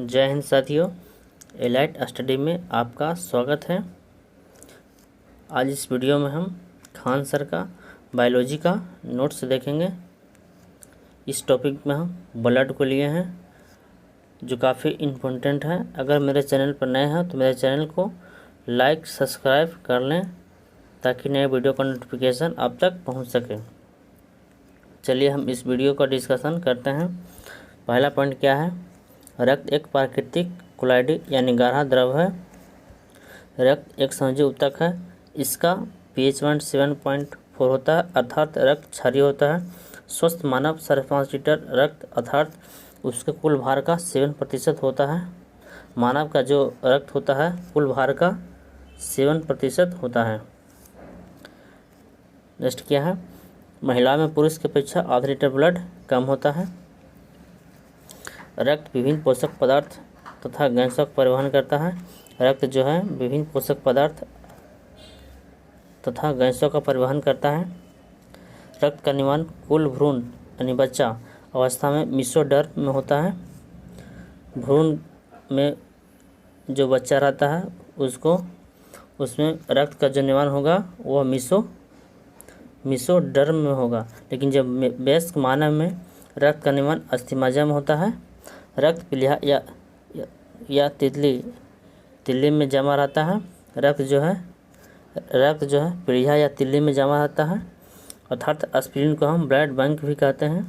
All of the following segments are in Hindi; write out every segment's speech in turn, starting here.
जय हिंद साथियों, एलाइट स्टडी में आपका स्वागत है। आज इस वीडियो में हम खान सर का बायोलॉजी का नोट्स देखेंगे। इस टॉपिक में हम ब्लड को लिए हैं जो काफ़ी इम्पोर्टेंट है। अगर मेरे चैनल पर नए हैं तो मेरे चैनल को लाइक सब्सक्राइब कर लें ताकि नए वीडियो का नोटिफिकेशन आप तक पहुंच सके। चलिए हम इस वीडियो का डिस्कशन करते हैं। पहला पॉइंट क्या है? रक्त एक प्राकृतिक कोलाइडी यानी गाढ़ा द्रव है। रक्त एक संजीव ऊतक है। इसका pH 7.4 होता है अर्थात रक्त क्षारीय होता है। स्वस्थ मानव 5.5 लीटर रक्त अर्थात उसके कुल भार का 7% होता है। मानव का जो रक्त होता है कुल भार का 7% होता है। नेक्स्ट क्या है? महिला में पुरुष की अपेक्षा आधा लीटर ब्लड कम होता है। रक्त विभिन्न पोषक पदार्थ तथा गैसों का परिवहन करता है। रक्त जो है विभिन्न पोषक पदार्थ तथा गैसों का परिवहन करता है। रक्त का निर्माण कुल भ्रूण यानी बच्चा अवस्था में मेसोडर्म में होता है। भ्रूण में जो बच्चा रहता है उसमें रक्त का जो निर्माण होगा वह मेसोडर्म में होगा। लेकिन जब वयस्क मानव में रक्त का निर्माण अस्थिमज्जा में होता है। रक्त पीलिया या तिल्ली में जमा रहता है। रक्त जो है पीलिया या तिल्ली में जमा रहता है अर्थात एस्पिरिन को हम ब्लड बैंक भी कहते हैं।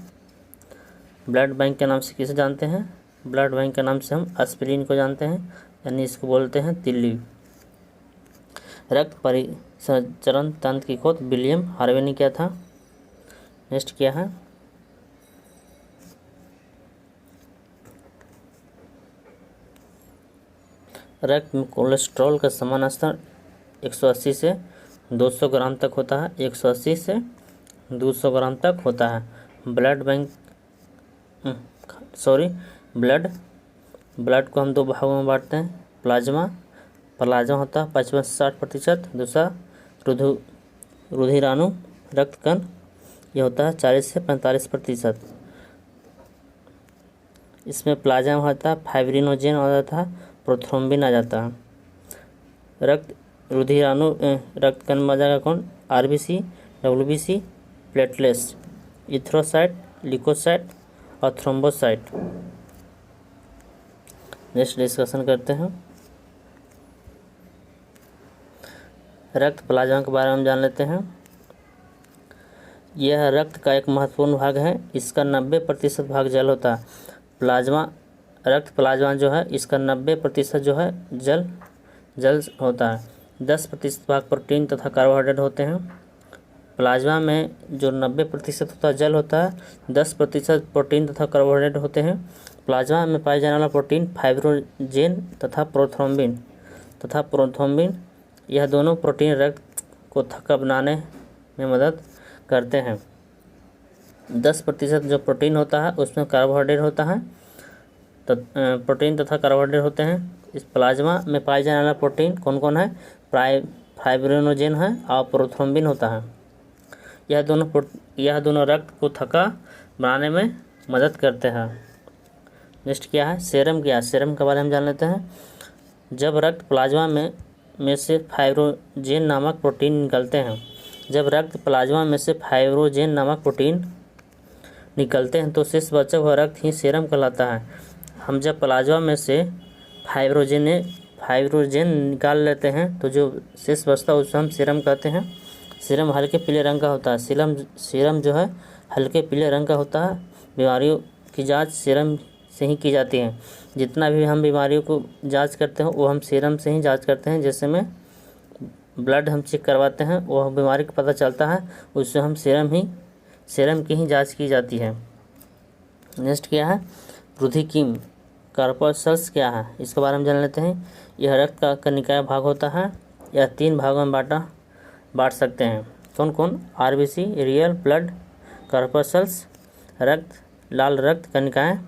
ब्लड बैंक के नाम से किसे जानते हैं? ब्लड बैंक के नाम से हम एस्पिरिन को जानते हैं, यानी इसको बोलते हैं तिल्ली। रक्त परिसंचरण तंत्र की खोज विलियम हार्वे ने किया था। नेक्स्ट क्या है? रक्त में कोलेस्ट्रॉल का समान स्तर 180 से 200 ग्राम तक होता है। 180 से 200 ग्राम तक होता है। ब्लड को हम दो भागों में बांटते हैं। प्लाज्मा होता है 55 से 60%। दूसरा रुधिराणु रक्त कण यह होता है 40 से 45%। इसमें प्लाज्मा होता है, फाइब्रिनोजेन हो जाता है, प्रोथ्रोम्बिन आ जाता है। रुधिराणु रक्त कण में जाएगा कौन? आरबीसी, डब्ल्यूबीसी, प्लेटलेट्स, इथ्रोसाइट, ल्यूकोसाइट और थ्रोम्बोसाइट। नेक्स्ट डिस्कशन करते हैं। रक्त प्लाज्मा के बारे में जान लेते हैं। यह रक्त का एक महत्वपूर्ण भाग है। इसका 90% भाग जल होता है। रक्त प्लाज्मा जो है इसका 90% जो है जल होता है। 10% भाग प्रोटीन तथा कार्बोहाइड्रेट होते हैं। प्लाज्मा में जो 90% होता है जल होता है, 10% प्रोटीन तथा कार्बोहाइड्रेट होते हैं। प्लाज्मा में पाए जाने वाला प्रोटीन फाइब्रोजेन तथा प्रोथ्रोम्बिन यह दोनों प्रोटीन रक्त को थक्का बनाने में मदद करते हैं। 10% जो प्रोटीन होता है उसमें कार्बोहाइड्रेट होता है। प्रोटीन तथा कार्बोहाइड्रेट होते हैं। इस प्लाज्मा में पाए जाने वाला प्रोटीन कौन कौन है? फाइब्रिनोजेन है और प्रोथ्रोम्बिन होता है। यह दोनों रक्त को थक्का बनाने में मदद करते हैं। नेक्स्ट क्या है? सेरम क्या है? सेरम के बारे में जान लेते हैं। जब रक्त प्लाज्मा में से फाइब्रोजेन नामक प्रोटीन निकलते हैं तो शेष बचा हुआ रक्त ही सेरम कहलाता है। हम जब प्लाज्मा में से फाइब्रोजेन निकाल लेते हैं तो जो शेष बचता है उसे हम सीरम कहते हैं। सीरम हल्के पीले रंग का होता है। सीरम जो है हल्के पीले रंग का होता है। बीमारियों की जांच सीरम से ही की जाती है। जितना भी हम बीमारियों को जांच करते हैं वो हम सीरम से ही जांच करते हैं। जैसे में ब्लड हम चेक करवाते हैं वह बीमारी का पता चलता है, उससे हम सीरम की ही जांच की जाती है। नेक्स्ट क्या है? रुधिकीम कार्पोसेल्स क्या है? इसके बारे में जान लेते हैं। यह रक्त का कनिकाय भाग होता है। यह 3 भागों में बांट सकते हैं। कौन कौन? आरबीसी, रियल ब्लड कार्पोसेल्स, लाल रक्त कनिकाएं।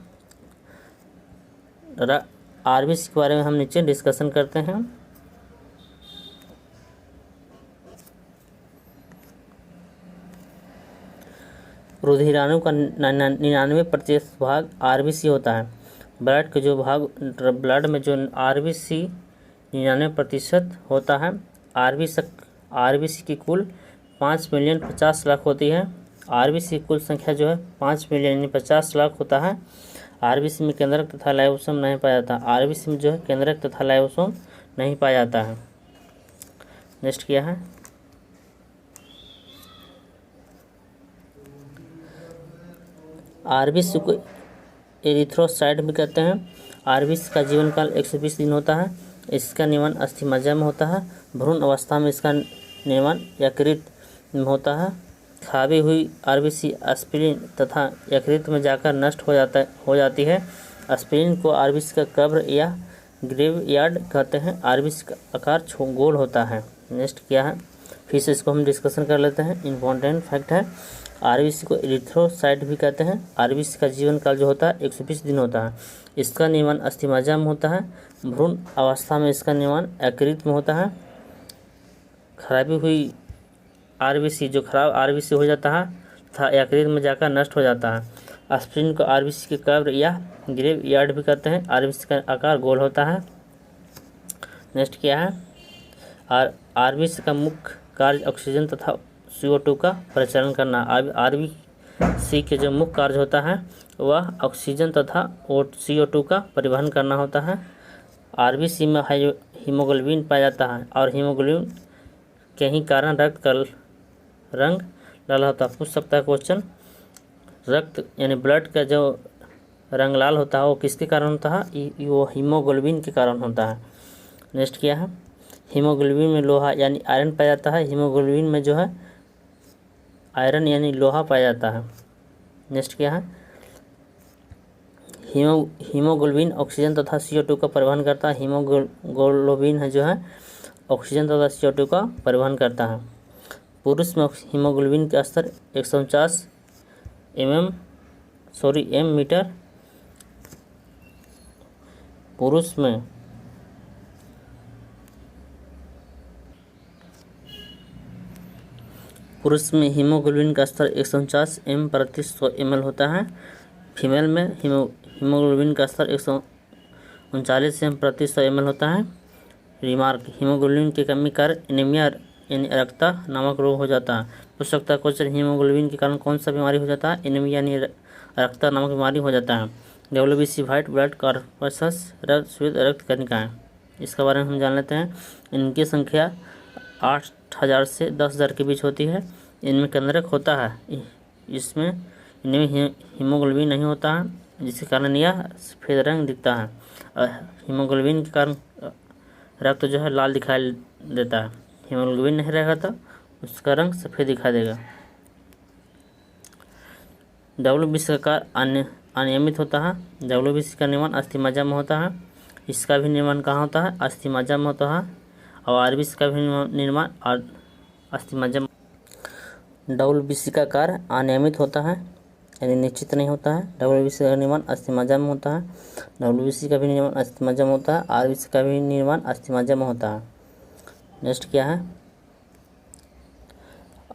आरबीसी के बारे में हम नीचे डिस्कशन करते हैं। रुधिराणु का 99% भाग आरबीसी होता है। ब्लड के जो भाग ब्लड में जो RBC 99% होता है। RBC की कुल 5,50,00,000 होती है। RBC की कुल संख्या जो है 5 मिलियन यानी 50 लाख होता है। RBC में केंद्रक तथा लाइसोसोम नहीं पाया जाता। RBC में जो है केंद्रक तथा लाइसोसोम नहीं पाया जाता है। नेक्स्ट क्या है, RBC को एरिथ्रोसाइट भी कहते हैं। RBC का जीवन काल 120 दिन होता है। इसका निर्माण अस्थिमज्जा में होता है। भ्रूण अवस्था में इसका निर्माण यकृत में होता है। खावी हुई RBC एस्पिरिन तथा यकृत में जाकर नष्ट हो जाती है। एस्पिरिन को RBC का कब्र या ग्रेवयार्ड कहते हैं। RBC का आकार गोल होता है। नेक्स्ट क्या है, फिर से इसको हम डिस्कशन कर लेते हैं। इम्पोर्टेंट फैक्ट है, RBC को एरिथ्रोसाइट भी कहते हैं। RBC का जीवन काल जो होता है 120 दिन होता है। इसका निर्माण अस्थिमज्जा में होता है। भ्रूण अवस्था में इसका निर्माण यकृत में होता है। खराबी हुई RBC जो खराब RBC हो जाता है तथा यकृत में जाकर नष्ट हो जाता है। एस्पिरिन को RBC के कब्र या ग्रेवयार्ड भी कहते हैं। RBC का आकार गोल होता है। नेक्स्ट क्या है, RBC का मुख्य कार्य ऑक्सीजन तथा CO2 का परिचालन करना। RBC के जो मुख्य कार्य होता है वह ऑक्सीजन तथा CO2 का परिवहन करना होता है। RBC में हीमोग्लोबिन पाया जाता है और हीमोग्लोबिन के ही कारण रक्त का रंग लाल होता है। पूछ सकता है क्वेश्चन, रक्त यानी ब्लड का जो रंग लाल होता है वो किसके कारण होता है, वो हीमोग्लोबिन के कारण होता है। नेक्स्ट क्या है, हीमोग्लोबिन में लोहा यानी आयरन पाया जाता है। हीमोग्लोबिन में जो है आयरन यानी लोहा पाया जाता है। नेक्स्ट क्या है, हीमोग्लोबिन ऑक्सीजन तथा CO2 का परिवहन करता है। हीमोग्लोबिन है जो है ऑक्सीजन तथा CO2 का परिवहन करता है। पुरुष में हीमोग्लोबिन का स्तर 149 एम मीटर पुरुष में हीमोग्लोबिन का स्तर 149 m/100 ml होता है। फीमेल में हीमोग्लोबिन का स्तर 139 m/100 ml होता है। रिमार्क, हीमोग्लोबिन की कमी के कारण एनीमिया यानी अरक्तता नामक रोग हो जाता है। पूछ सकता है क्वेश्चन, हीमोग्लोबिन के कारण कौन सा बीमारी हो जाता है, एनीमिया यानी अरक्तता नामक बीमारी हो जाता है। WBC व्हाइट ब्लड कॉर्पसस रक्त श्वेत रक्त कणिकाएं, इसके बारे में हम जान लेते हैं। इनकी संख्या 8,000 से 10,000 के बीच होती है। इनमें केंद्रक होता है, इनमें हीमोग्लोबिन नहीं होता है, जिसके कारण यह सफ़ेद रंग दिखता है। हीमोग्लोबिन के कारण रक्त जो है लाल दिखाई देता है। हीमोग्लोबिन नहीं रहेगा तो उसका रंग सफ़ेद दिखाई देगा। WBC का आकार अनियमित होता है। WBC का निर्माण अस्थिमज्जा में होता है। इसका भी निर्माण कहाँ होता है, अस्थिमज्जा में होता है। और RBC का भी निर्माण अस्थिमज्जा में। WBC का कार्य अनियमित होता है यानी निश्चित नहीं होता है। WBC का निर्माण अस्थिमज्जा में होता है। WBC का भी निर्माण अस्थिमज्जा में होता है। RBC का भी निर्माण अस्थिमज्जा में होता है। नेक्स्ट क्या है,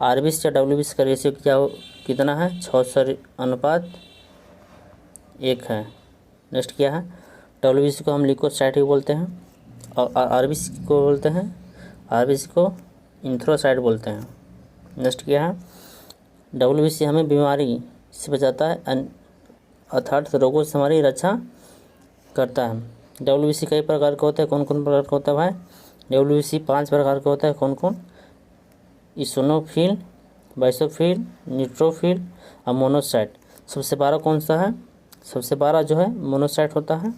RBC या WBC का रेशियो कितना है, 6:1 है। नेक्स्ट क्या है, WBC को हम ल्यूकोसाइट भी बोलते हैं और RBC को बोलते हैं, RBC को एरिथ्रोसाइट बोलते हैं। नेक्स्ट क्या है, WBC हमें बीमारी से बचाता है अर्थात रोगों से हमारी रक्षा करता है। WBC कई प्रकार के होते हैं, कौन कौन प्रकार का होता है भाई, WBC 5 प्रकार का होता है। कौन कौन, इसोनोफिल, बाइसोफिल, न्यूट्रोफिल और मोनोसाइट। सबसे बड़ा कौन सा है, सबसे बड़ा जो है मोनोसाइट होता है।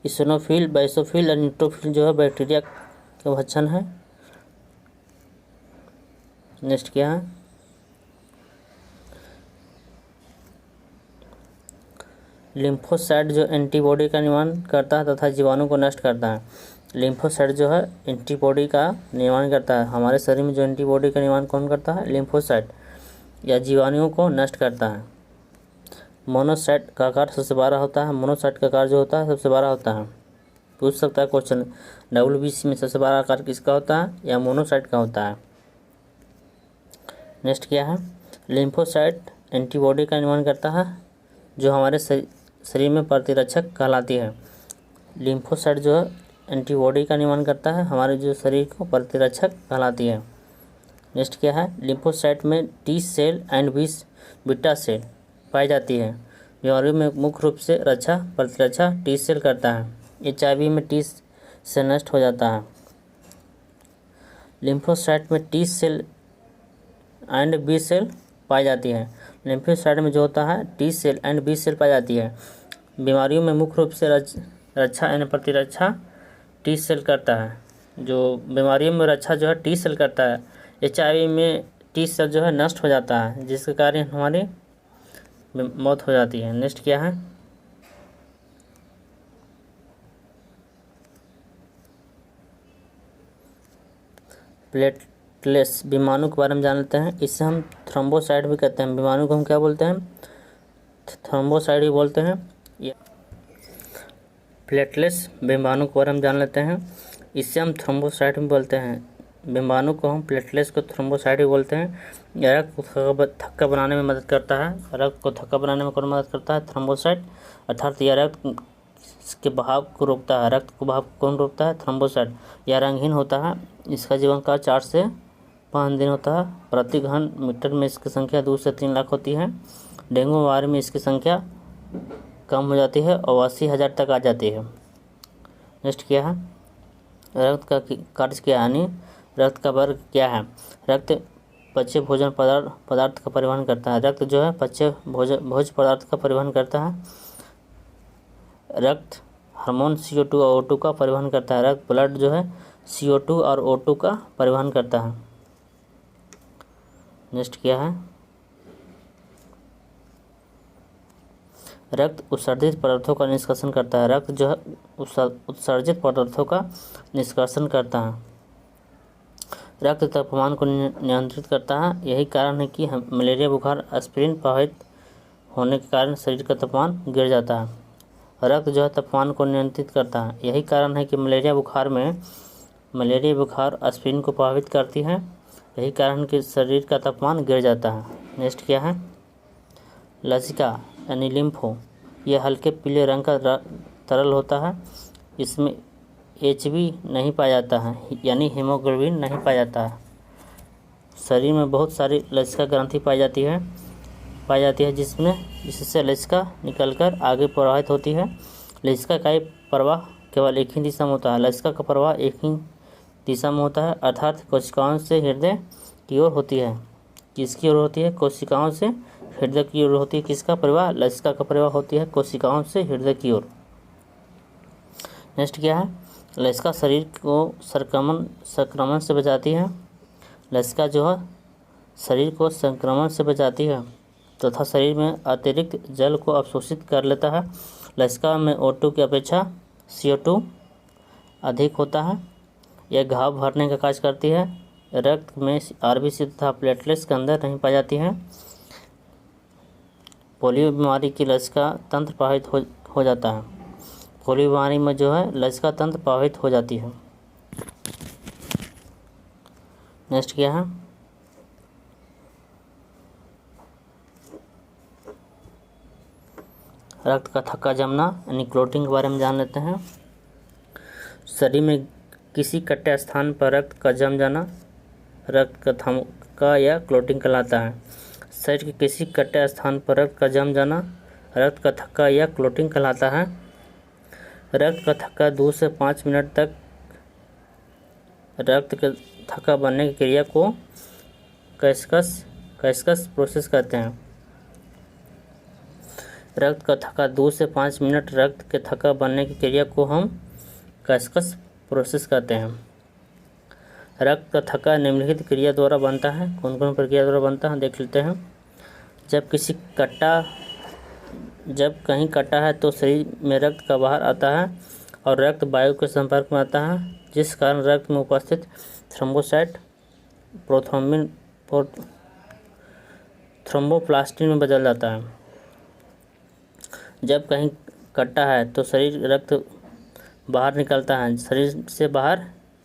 इसोनोफिल, बाइसोफिल और न्यूट्रोफिल जो है बैक्टीरिया के भक्षण है। नेक्स्ट क्या है, लिम्फोसाइट जो एंटीबॉडी का निर्माण करता है तथा जीवाणु को नष्ट करता है। लिम्फोसाइट जो है एंटीबॉडी का निर्माण करता है। हमारे शरीर में जो एंटीबॉडी का निर्माण कौन करता है, लिम्फोसाइट, या जीवाणुओं को नष्ट करता है। मोनोसाइट का आकार सबसे बड़ा होता है। मोनोसाइट का आकार जो होता है सबसे बड़ा होता है। पूछ सकता है क्वेश्चन, WBC में सबसे बड़ा आकार किसका होता है, या मोनोसाइट का होता है। नेक्स्ट क्या है, लिम्फोसाइट एंटीबॉडी का निर्माण करता है जो हमारे शरीर में प्रतिरक्षक कहलाती है। लिम्फोसाइट जो है एंटीबॉडी का निर्माण करता है, हमारे जो शरीर को प्रतिरक्षक कहलाती है। नेक्स्ट क्या है, लिम्फोसाइट में T cell and beta cell पाई जाती है। बीमारियों में मुख्य रूप से प्रतिरक्षा टी सेल करता है। HIV में टी सेल नष्ट हो जाता है। लिम्फोसाइट में T cell and B cell पाई जाती है। लिम्फोसाइट में जो होता है T cell and B cell पाई जाती है। बीमारियों में मुख्य रूप से रक्षा यानी प्रतिरक्षा टी सेल करता है। जो बीमारियों में रक्षा जो है टी सेल करता है। HIV में टी सेल जो है नष्ट हो जाता है, जिसके कारण हमारी मौत हो जाती है। नेक्स्ट क्या है, प्लेटलेट्स बीमाणु के बारे में जान लेते हैं। इससे हम थ्रोम्बोसाइट भी कहते हैं। बीमाणु को हम क्या बोलते हैं, थ्रोम्बोसाइट भी बोलते हैं। प्लेटलेट्स बीमाणु के बारे में जान लेते हैं। इससे हम थ्रोम्बोसाइट भी बोलते हैं। बीमाणु को हम प्लेटलेट्स को थ्रोम्बोसाइट भी बोलते हैं। यह रक्त को थक्का बनाने में मदद करता है। रक्त को थक्का बनाने में कौन मदद करता है, थ्रोम्बोसाइट, अर्थात यह रक्त के बहाव को रोकता है। रक्त को बहाव कौन रोकता है, थ्रोम्बोसाइट। यह रंगहीन होता है। इसका जीवन काल 4 से 5 दिन होता है। प्रति घन मीटर में इसकी संख्या 2 से 3 लाख होती है। डेंगू बीमारी में इसकी संख्या कम हो जाती है और 80,000 तक आ जाती है। नेक्स्ट क्या है, रक्त का कार्य क्या है, यानी रक्त का वर्ग क्या है। रक्त पच्य भोजन पदार्थ का परिवहन करता है। रक्त जो है पच्य भोज्य पदार्थ का परिवहन करता है। रक्त हार्मोन CO2 और O2 का परिवहन करता है। रक्त ब्लड जो है CO2 और O2 का परिवहन करता है। नेक्स्ट क्या है, रक्त उत्सर्जित पदार्थों का निष्कर्षण करता है। रक्त जो है उत्सर्जित पदार्थों का निष्कर्षण करता है। रक्त तापमान को नियंत्रित करता है। यही कारण है कि मलेरिया बुखार एस्पिरिन प्रभावित होने के कारण शरीर का तापमान गिर जाता है। रक्त जो है तापमान को नियंत्रित करता है। यही कारण है कि मलेरिया बुखार एस्पिरिन को प्रभावित करती है। यही कारण कि शरीर का तापमान गिर जाता है। नेक्स्ट क्या है, लसिका यानी लिम्फो, यह हल्के पीले रंग का तरल होता है। इसमें HB नहीं पाया जाता है, यानी हीमोग्लोबिन नहीं पाया जाता है। शरीर में बहुत सारी लसिका ग्रंथि पाई जाती है जिससे लसिका निकलकर आगे प्रवाहित होती है। लसिका का प्रवाह केवल एक ही दिशा में होता है। लसिका का प्रवाह एक ही दिशा में होता है, अर्थात कोशिकाओं से हृदय की ओर होती है। किसकी ओर होती है, कोशिकाओं से हृदय की ओर होती है। किसका प्रवाह, लसिका का प्रवाह होती है कोशिकाओं से हृदय की ओर। नेक्स्ट क्या है, लसिका शरीर को संक्रमण से बचाती है। लसिका जो है शरीर को संक्रमण से बचाती है तथा शरीर में अतिरिक्त जल को अवशोषित कर लेता है। लसिका में O2 की अपेक्षा CO2 अधिक होता है। यह घाव भरने का कार्य करती है। रक्त में RBC तथा प्लेटलेट्स के अंदर नहीं पाई जाती है। पोलियो बीमारी की लसिका तंत्र प्रभावित हो जाता है। पोलियो बीमारी में जो है लसिका तंत्र प्रभावित हो जाती है। नेक्स्ट क्या है, रक्त का थक्का जमना यानी क्लोटिंग के बारे में जान लेते हैं। शरीर में किसी कट्टे स्थान पर रक्त का जम जाना रक्त का थक्का या क्लोटिंग कहलाता है। शरीर के किसी कट्टे स्थान पर रक्त का जम जाना रक्त का थक्का या क्लोटिंग कहलाता है। रक्त का थक्का 2 से 5 मिनट तक रक्त का थक्का बनने की क्रिया को कैस्कस प्रोसेस कहते हैं। रक्त का थक्का 2 से 5 मिनट रक्त के थक्का बनने की क्रिया को हम कैस्कस प्रोसेस कहते हैं। रक्त का थक्का निम्नलिखित क्रिया द्वारा बनता है। कौन कौन प्रक्रिया द्वारा बनता है देख लेते हैं। जब कहीं कटा है तो शरीर में रक्त का बाहर आता है और रक्त वायु के संपर्क में आता है, जिस कारण रक्त में उपस्थित थ्रोम्बोसाइट थ्रोम्बोप्लास्टिन में बदल जाता है। जब कहीं कटा है तो शरीर बाहर निकलता है, शरीर से बाहर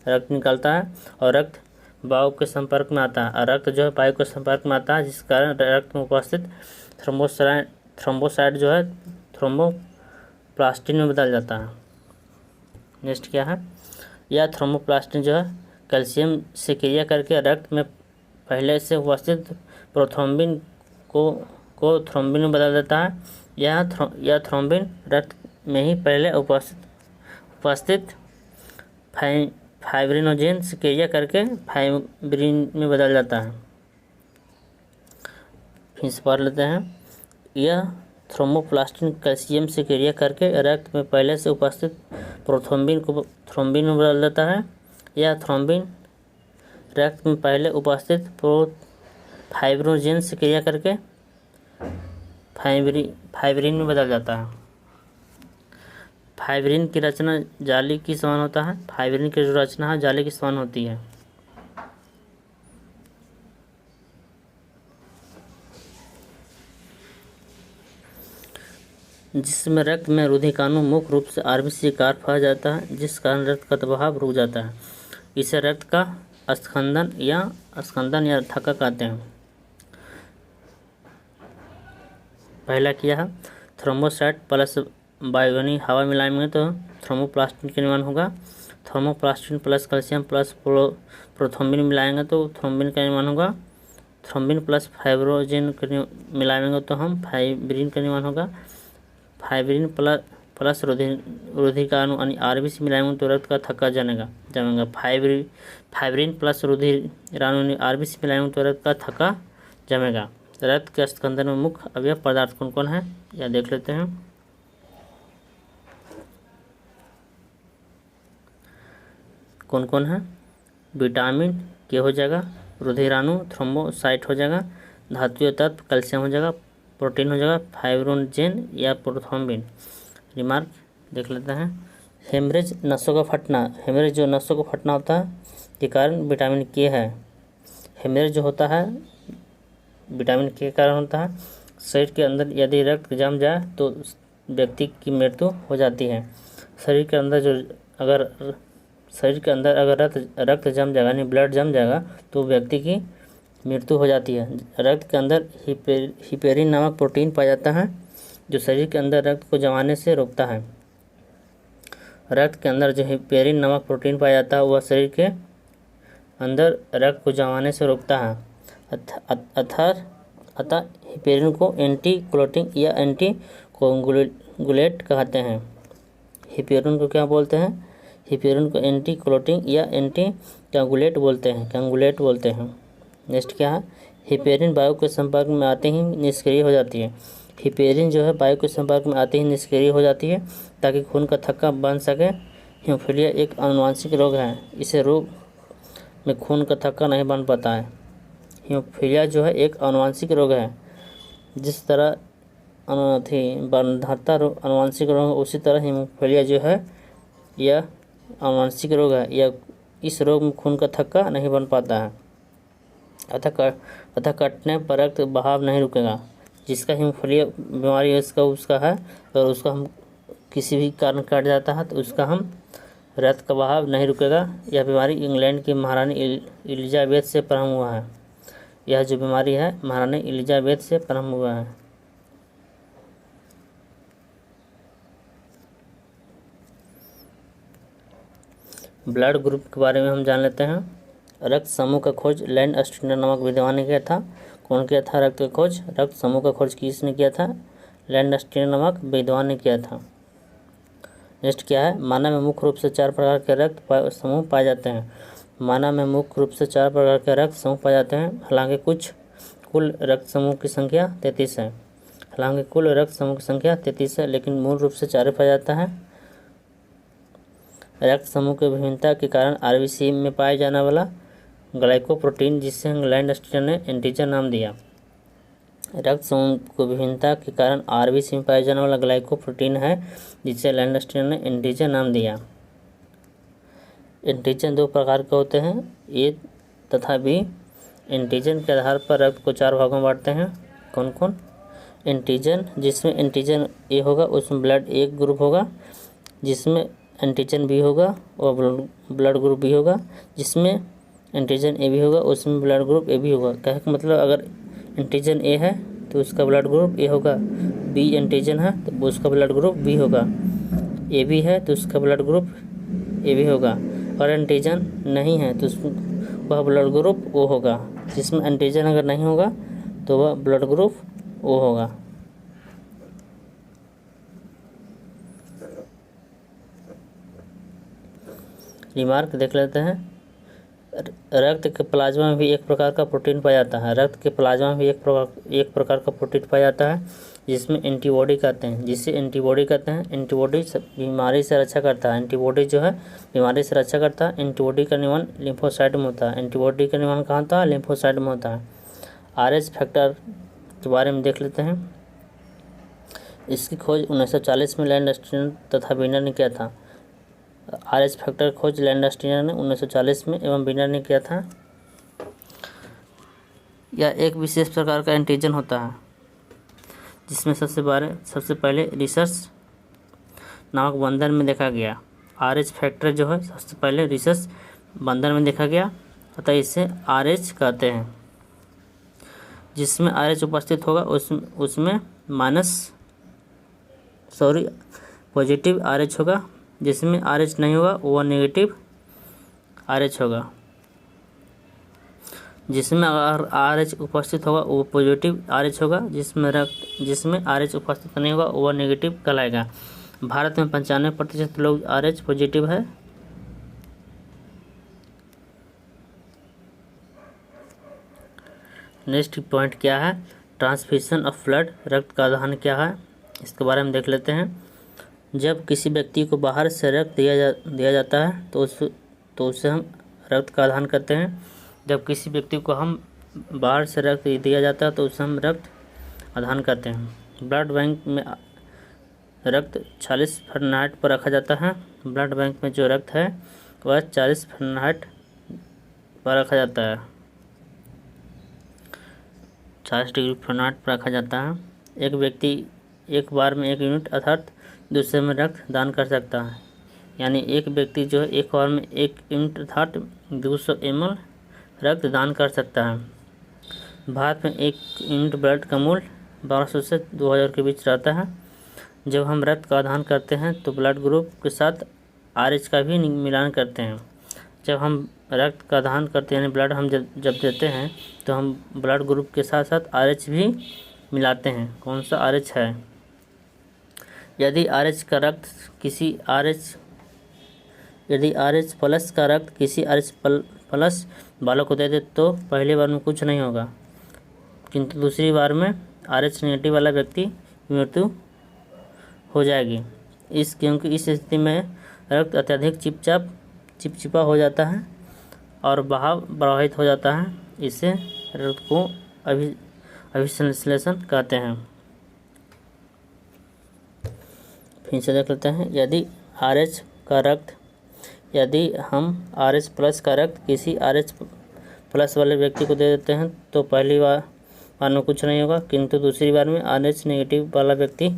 रक्त निकलता है और रक्त वायु के संपर्क में आता है और रक्त जो है वायु के संपर्क में आता है, जिस कारण रक्त में उपस्थित थ्रोम्बोसाइट जो है थ्रोम्बोप्लास्टिन में बदल जाता है। नेक्स्ट क्या है, यह थ्रोम्बोप्लास्टिन जो है कैल्शियम से क्रिया करके रक्त में पहले से उपस्थित प्रोथ्रोम्बिन को थ्रोम्बिन में बदल देता है। यह थ्रोम्बिन रक्त में ही पहले उपस्थित फाइब्रिनोजेन से क्रिया करके फाइब्रिन में बदल जाता है। फिर से पढ़ लेते हैं, यह थ्रोम्बोप्लास्टिन कैल्शियम से क्रिया करके रक्त में पहले से उपस्थित प्रोथ्रोम्बिन को थ्रोम्बिन में बदल देता है। यह थ्रोम्बिन रक्त में पहले उपस्थित फाइब्रिनोजेन से क्रिया करके फाइब्रिन में बदल जाता है। फाइब्रिन की रचना जाली की समान होता है। फाइब्रिन की जो रचना है जाली की समान होती है। जिसमें रक्त में रुधिकाणु मुख्य रूप से आरबीसी कार फंस जाता है, जिस कारण रक्त का बहाव रुक जाता है। इसे रक्त का स्कंदन या थक्का कहते हैं। पहला क्या है, थ्रोम्बोसाइट प्लस वायु हवा मिलाएंगे तो थ्रोम्बोप्लास्टिन का निर्माण होगा। Thromboplastin plus calcium plus prothrombin मिलाएंगे तो थ्रोम्बिन का निर्माण होगा। थ्रोम्बिन प्लस फाइब्रोजेन मिलाएंगे तो हम फाइब्रिन का निर्माण होगा। फाइब्रिन प्लस रुधिकाणु यानी आरबीसी मिलाएंगे तो रक्त का थक्का जमेगा। फाइब्रिन प्लस रुधिकाणु यानी आरबीसी मिलाएंगे तो रक्त का थक्का जमेगा। रक्त के स्कंदन में मुख्य अवयव पदार्थ कौन कौन है, यह देख लेते हैं। कौन कौन है, विटामिन के हो जाएगा, रुधिराणु थ्रोम्बोसाइट हो जाएगा, धातुओं तत्व कैल्शियम हो जाएगा, प्रोटीन हो जाएगा फाइब्रोजेन या प्रोथ्रोम्बिन। रिमार्क देख लेते हैं, हेमरेज नसों का फटना, हेमरेज जो नसों का फटना होता है के कारण विटामिन के है। हेमरेज जो होता है विटामिन के कारण होता है। शरीर के अंदर यदि रक्त जम जाए तो व्यक्ति की मृत्यु हो जाती है। शरीर के अंदर अगर रक्त जम जाएगा यानी ब्लड जम जाएगा तो व्यक्ति की मृत्यु हो जाती है। रक्त के अंदर हिपेरिन नामक प्रोटीन पाया जाता है जो शरीर के अंदर रक्त को जमाने से रोकता है। रक्त के अंदर जो हिपेरिन नामक प्रोटीन पाया जाता है वह शरीर के अंदर रक्त को जमाने से रोकता है। अतः हिपेरिन को एंटी क्लोटिंग या एंटी कोगुलेट कहते हैं। हिपेरिन को क्या बोलते हैं, हिपेरिन को एंटी क्लोटिंग या एंटी कोगुलेट बोलते हैं। नेक्स्ट क्या है, हिपेरिन वायु के संपर्क में आते ही निष्क्रिय हो जाती है। हिपेरिन जो है वायु के संपर्क में आते ही निष्क्रिय हो जाती है ताकि खून का थक्का बन सके। हीमोफीलिया एक आनुवंशिक रोग है, इसे रोग में खून का थक्का नहीं बन पाता है। हीमोफीलिया जो है एक आनुवंशिक रोग है। जिस तरह बंधाता आनुवंशिक रोग है उसी तरह हीमोफीलिया जो है यह आनुवंशिक रोग है। यह इस रोग में खून का थक्का नहीं बन पाता है अतः कटने पर रक्त बहाव नहीं रुकेगा। जिसका हीमोफीलिया बीमारी है उसका है और उसका हम किसी भी कारण कट जाता है तो उसका हम रक्त का बहाव नहीं रुकेगा। यह बीमारी इंग्लैंड की महारानी एलिजाबेथ से प्रारंभ हुआ है। यह जो बीमारी है महारानी एलिजाबेथ से प्रारंभ हुआ है। ब्लड ग्रुप के बारे में हम जान लेते हैं। रक्त समूह का खोज लैंडस्टीनर नामक विद्वान ने किया था। कौन किया था रक्त का खोज, रक्त समूह का खोज किसने किया था, लैंडस्टीनर नामक विद्वान ने किया था। नेक्स्ट क्या है, मानव में मुख्य रूप से 4 प्रकार के रक्त समूह पाए जाते हैं। मानव में मुख्य रूप से 4 प्रकार के रक्त समूह पाए जाते हैं। हालांकि कुल रक्त समूह की संख्या 33 है। लेकिन मूल रूप से 4 पाया जाता है। रक्त समूह की विभिन्नता के कारण आरबीसी में पाए जाने वाला ग्लाइकोप्रोटीन जिसे लैंडस्टीनर ने एंटीजन नाम दिया। रक्त समूह की विभिन्नता के कारण आरबीसी में पाया जाने वाला ग्लाइकोप्रोटीन है जिसे लैंडस्टीनर ने एंटीजन नाम दिया। एंटीजन 2 प्रकार के होते हैं, ए तथा बी। एंटीजन के आधार पर रक्त को 4 भागों में बांटते हैं। कौन कौन, एंटीजन जिसमें एंटीजन ए होगा उसमें ब्लड ए ग्रुप होगा, जिसमें एंटीजन बी होगा और ब्लड ग्रुप बी होगा, जिसमें एंटीजन ए बी होगा उसमें ब्लड ग्रुप ए बी होगा। कहने का मतलब अगर एंटीजन ए है तो उसका ब्लड ग्रुप ए होगा, बी एंटीजन है तो उसका ब्लड ग्रुप बी होगा, ए बी है तो उसका ब्लड ग्रुप ए बी होगा, और एंटीजन नहीं है तो वह ब्लड ग्रुप ओ होगा। जिसमें एंटीजन अगर नहीं होगा तो वह ब्लड ग्रुप ओ होगा। रिमार्क देख लेते हैं। रक्त के प्लाज्मा में भी एक प्रकार का प्रोटीन पाया जाता है। रक्त के प्लाज्मा में भी एक प्रकार का प्रोटीन पाया जाता है जिसमें एंटीबॉडी कहते हैं, जिसे एंटीबॉडी कहते हैं। एंटीबॉडी बीमारी से रक्षा करता है। एंटीबॉडी जो है बीमारी से रक्षा करता है। एंटीबॉडी का निर्माण लिम्फोसाइट में होता है। एंटीबॉडी का निर्माण कहाँ होता है? लिम्फोसाइट में होता है। RH फैक्टर के बारे में देख लेते हैं। इसकी खोज 1940 में लैंडस्टीनर तथा विनर ने किया था। RH फैक्टर खोज लैंडस्टीनर ने 1940 में एवं विनर ने किया था। यह एक विशेष प्रकार का एंटीजन होता है जिसमें सबसे पहले रिसर्च नामक बंधन में देखा गया। RH फैक्टर जो है सबसे पहले रिसर्च बंधन में देखा गया, अतः इसे RH कहते हैं। जिसमें RH उपस्थित होगा उसमें पॉजिटिव RH होगा। जिसमें RH नहीं होगा वह नेगेटिव RH होगा। जिसमें अगर RH उपस्थित होगा वो पॉजिटिव RH होगा। जिसमें RH उपस्थित नहीं होगा वह नेगेटिव कहलाएगा। भारत में 95% लोग RH पॉजिटिव है। नेक्स्ट पॉइंट क्या है? ट्रांसफ्यूजन ऑफ ब्लड, रक्त का आदान क्या है, इसके बारे में देख लेते हैं। जब किसी व्यक्ति को बाहर से रक्त दिया जाता है तो उसे हम रक्त का आदान करते हैं। जब किसी व्यक्ति को हम बाहर से रक्त दिया जाता है तो उसे हम रक्त आदान करते हैं। ब्लड बैंक में रक्त 40 फ़ारेनहाइट पर रखा जाता है। ब्लड बैंक में जो रक्त है वह 40 फ़ारेनहाइट पर रखा जाता है, 40 डिग्री फ़ारेनहाइट पर रखा जाता है। एक व्यक्ति एक बार में 1 यूनिट अर्थात दूसरे में रक्त दान कर सकता है। यानी एक व्यक्ति जो है एक बार में 1 यूनिट अर्थात 200 ml रक्त दान कर सकता है। भारत में 1 यूनिट ब्लड का मूल्य 1200 से 2000 के बीच रहता है। जब हम रक्त का दान करते हैं तो ब्लड ग्रुप के साथ RH का भी मिलान करते हैं। जब हम रक्त का दान करते हैं यानी ब्लड हम जब देते हैं तो हम ब्लड ग्रुप के साथ साथ RH भी मिलाते हैं। कौन सा RH है? यदि RH प्लस का रक्त किसी RH प्लस बालक को दे दे तो पहली बार में कुछ नहीं होगा, किंतु दूसरी बार में RH नेगेटिव वाला व्यक्ति की मृत्यु हो जाएगी। क्योंकि इस स्थिति में रक्त अत्यधिक चिपचिपा हो जाता है और बहाव प्रभावित हो जाता है। इसे रक्त को अभिसंश्लेषण कहते हैं। फिर से देख लेते हैं। यदि हम RH प्लस का रक्त किसी RH प्लस वाले व्यक्ति को दे देते हैं तो पहली बार में कुछ नहीं होगा, किंतु दूसरी बार में RH नेगेटिव वाला व्यक्ति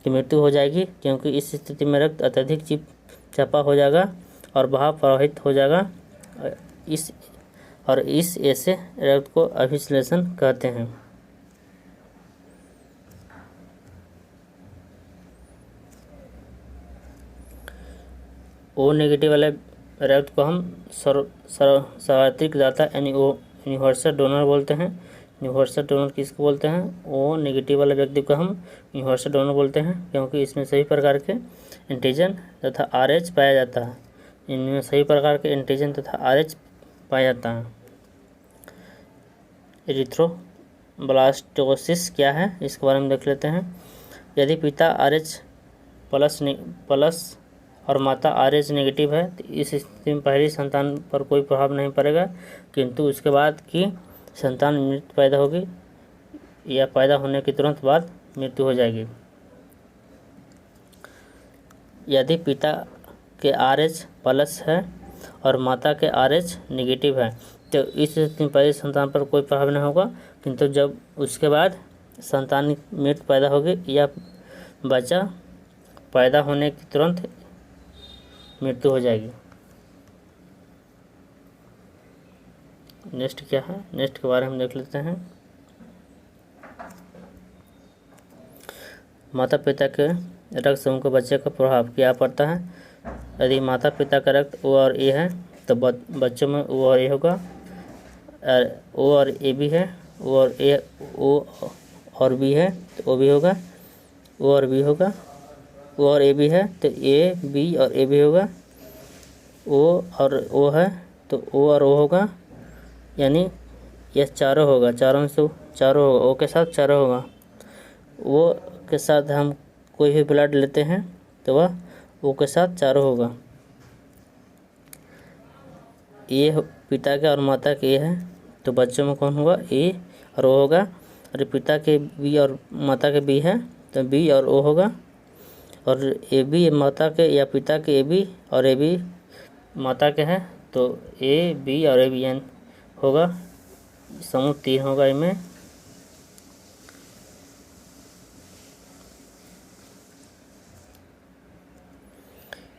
की मृत्यु हो जाएगी। क्योंकि इस स्थिति में रक्त अत्यधिक चिपचिपा हो जाएगा और बहाव प्रभावित हो जाएगा। इस ऐसे रक्त को अभिसंश्लेषण कहते हैं। O नेगेटिव वाले रक्त को हम सार्वत्रिक दाता यानी यूनिवर्सल डोनर बोलते हैं। यूनिवर्सल डोनर किसको बोलते हैं? O नेगेटिव वाले व्यक्ति को हम यूनिवर्सल डोनर बोलते हैं, क्योंकि इसमें सभी प्रकार के एंटीजन तथा RH पाया जाता है। इनमें सभी प्रकार के एंटीजन तथा RH पाया जाता है। एरिथ्रोब्लास्टोसिस क्या है, इसके बारे में देख लेते हैं। यदि पिता RH प्लस और माता RH नेगेटिव है तो इस स्थिति में पहली संतान पर कोई प्रभाव नहीं पड़ेगा, किंतु उसके बाद की संतान मृत पैदा होगी या पैदा होने के तुरंत बाद मृत्यु हो जाएगी। यदि पिता के RH प्लस है और माता के RH नेगेटिव है तो इस स्थिति में पहली संतान पर कोई प्रभाव नहीं होगा, किंतु जब उसके बाद संतान मृत पैदा होगी या बच्चा पैदा होने के तुरंत मृत्यु हो जाएगी। नेक्स्ट क्या है? नेक्स्ट के बारे में देख लेते हैं। माता पिता के रक्त समूह के बच्चे का प्रभाव क्या पड़ता है। यदि माता पिता का रक्त O और A है तो बच्चों में O और A होगा। O और A भी है, O और B है तो O भी होगा, O और B होगा। O और A भी है तो A B और A भी होगा। O और O है तो O और O होगा, यानी यह चारों होगा, चारों में से चारों होगा, O के साथ चारों होगा। O के साथ हम कोई भी ब्लड लेते हैं तो वह O के साथ चारों होगा। ये पिता के और माता के है तो बच्चों में कौन होगा, A और O होगा। और पिता के B और माता के B है तो B और O होगा। और AB माता के या पिता के AB और AB माता के हैं तो A B और AB होगा, समूह 3 होगा इनमें।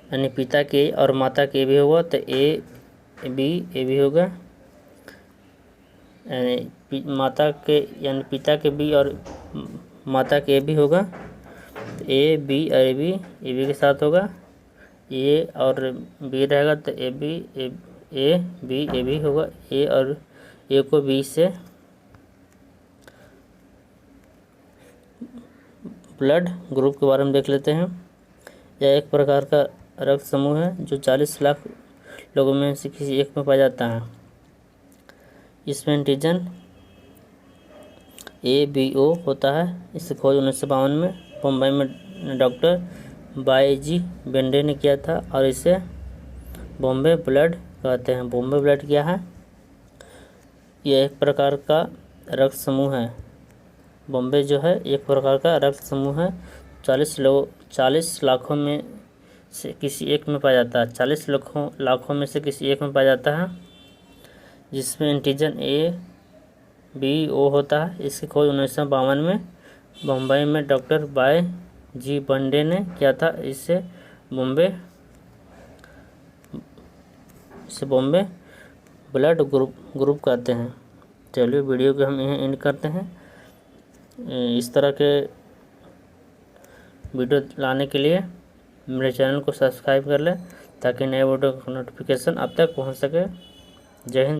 यानी पिता के और माता के भी होगा तो A B होगा। यानी माता के यानी पिता के B और माता के भी होगा तो A B और A B के साथ होगा। A और B रहेगा तो A B होगा। A और A को B से ब्लड ग्रुप के बारे में देख लेते हैं। यह एक प्रकार का रक्त समूह है जो 40 लाख लोगों में से किसी एक में पाया जाता है। इसमें एंटीजन ABO होता है। इसकी खोज 1952 में मुंबई में डॉक्टर बायजी बेंडे ने किया था और इसे बॉम्बे ब्लड कहते हैं। बॉम्बे ब्लड क्या है, यह एक प्रकार का रक्त समूह है। बॉम्बे जो है एक प्रकार का रक्त समूह है। 40 लाखों में से किसी एक में पाया जाता है। 40 लाखों में से किसी एक में पाया जाता है, जिसमें एंटीजन ABO होता है। इसकी खोज 1952 में मुंबई में डॉक्टर बायजी बेंडे ने किया था। इसे बॉम्बे ब्लड ग्रुप कहते हैं। चलिए वीडियो को हम यहीं एंड करते हैं। इस तरह के वीडियो लाने के लिए मेरे चैनल को सब्सक्राइब कर लें ताकि नए वीडियो का नोटिफिकेशन आप तक पहुंच सके। जय हिंद।